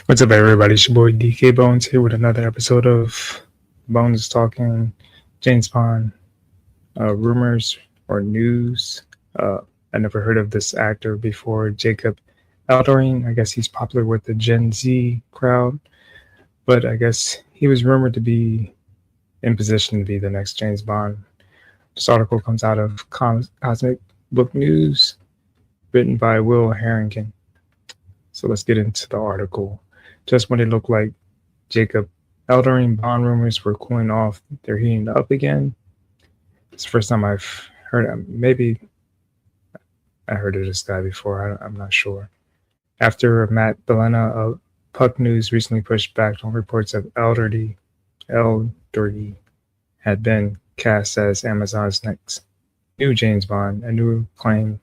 What's up, everybody? It's your boy DK Bones here with another episode of Bones Talking James Bond rumors or news. Uh, I never heard of this actor before, Jacob Elordi. I guess he's popular with the Gen Z crowd, but I guess he was rumored to be in position to be the next James Bond. This article comes out of Cosmic Book News, written by Will Harrington. So let's get into the article. Just when it looked like Jacob Elordi Bond rumors were cooling off, they're heating up again. It's the first time I've heard. Maybe I heard of this guy before. I'm not sure. After Matt Bellena of Puck News recently pushed back on reports of Elordi had been cast as Amazon's next new James Bond, a new claim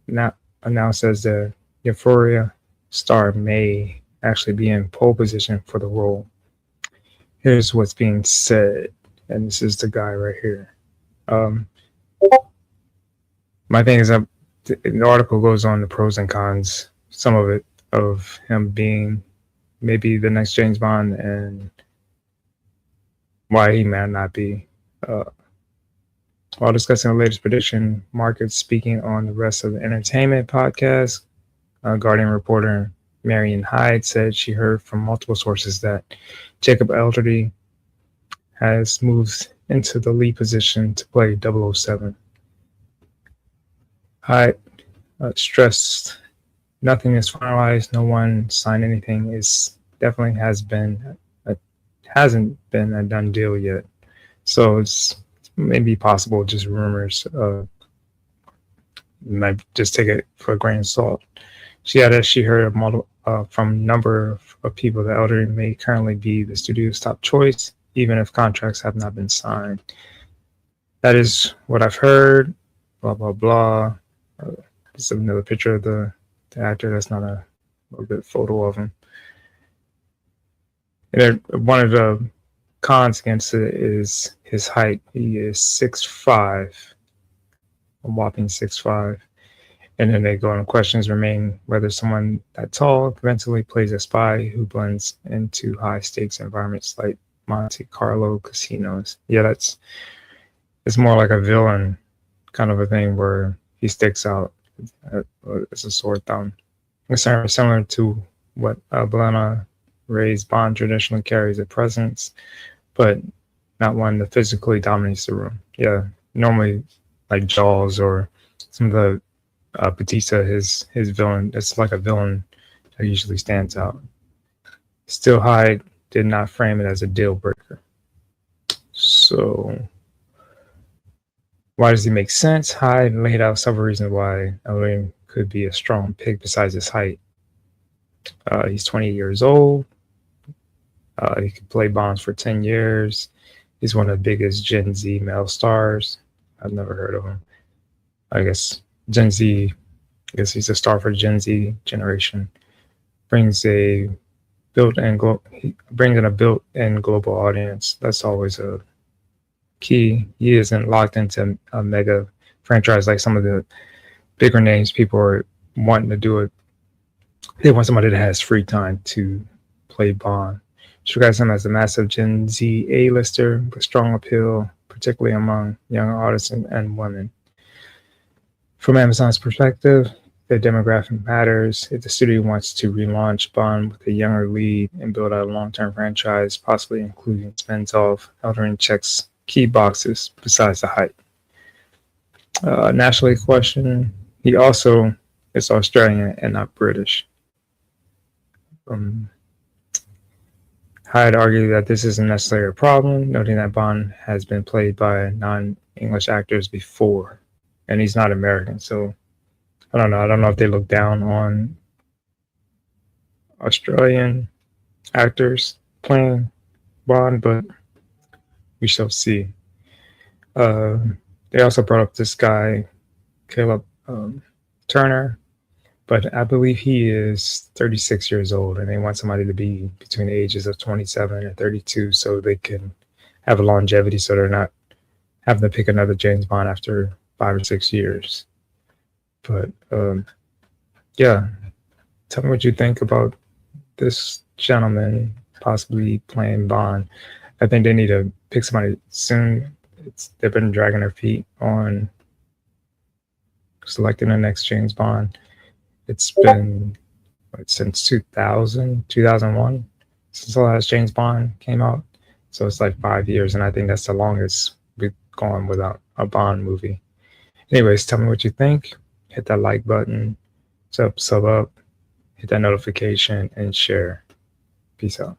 now says the Euphoria star may actually be in pole position for the role. Here's what's being said, and this is the guy right here. My thing is that the article goes on the pros and cons, some of it, of him being maybe the next James Bond and why he may not be. While discussing the latest prediction markets, speaking on the rest of the entertainment podcast, Guardian reporter Marion Hyde said she heard from multiple sources that Jacob Elordi has moved into the lead position to play 007. Hyde stressed nothing is finalized, no one signed anything. Is definitely hasn't been a done deal yet. So it's maybe possible, just rumors. Might just take it for a grain of salt. She added she heard from a number of people that Elordi may currently be the studio's top choice, even if contracts have not been signed. That is what I've heard. Blah blah blah. This is another picture of the actor. That's not a good photo of him. And one of the cons against it is his height. He is 6'5", a whopping 6'5". And then they go on questions remain whether someone that tall eventually plays a spy who blends into high stakes environments like Monte Carlo casinos. Yeah, it's more like a villain kind of a thing where he sticks out as a sore thumb. It's similar to what Bellena Ray's Bond traditionally carries a presence, but not one that physically dominates the room. Yeah, normally like Jaws or some of the Batista, his villain, it's like a villain that usually stands out. Still, Hyde did not frame it as a deal breaker. So, why does he make sense? Hyde laid out several reasons why Elordi could be a strong pick besides his height. He's 20 years old. He could play Bonds for 10 years. He's one of the biggest Gen Z male stars. I've never heard of him. I guess Gen Z, I guess he's a star for Gen Z generation. Brings in a built-in global audience. That's always a key. He isn't locked into a mega franchise like some of the bigger names people are wanting to do it. They want somebody that has free time to play Bond. She regards him as a massive Gen Z A-lister with strong appeal, particularly among young artists and women. From Amazon's perspective, the demographic matters. If the studio wants to relaunch Bond with a younger lead and build out a long-term franchise, possibly including spins off, Elordi checks key boxes besides the height. Nationally question, he also is Australian and not British. Hyde argued that this isn't necessarily a problem, noting that Bond has been played by non-English actors before, and he's not American. So I don't know. I don't know if they look down on Australian actors playing Bond, but we shall see. They also brought up this guy, Caleb Turner, but I believe he is 36 years old, and they want somebody to be between the ages of 27 and 32 so they can have a longevity, so they're not having to pick another James Bond after 5 or 6 years. But yeah, tell me what you think about this gentleman possibly playing Bond. I think they need to pick somebody soon. They've been dragging their feet on selecting the next James Bond. It's been since 2000, 2001 since the last James Bond came out. So it's like 5 years, and I think that's the longest we've gone without a Bond movie. Anyways, tell me what you think. Hit that like button, sub up, hit that notification, and share. Peace out.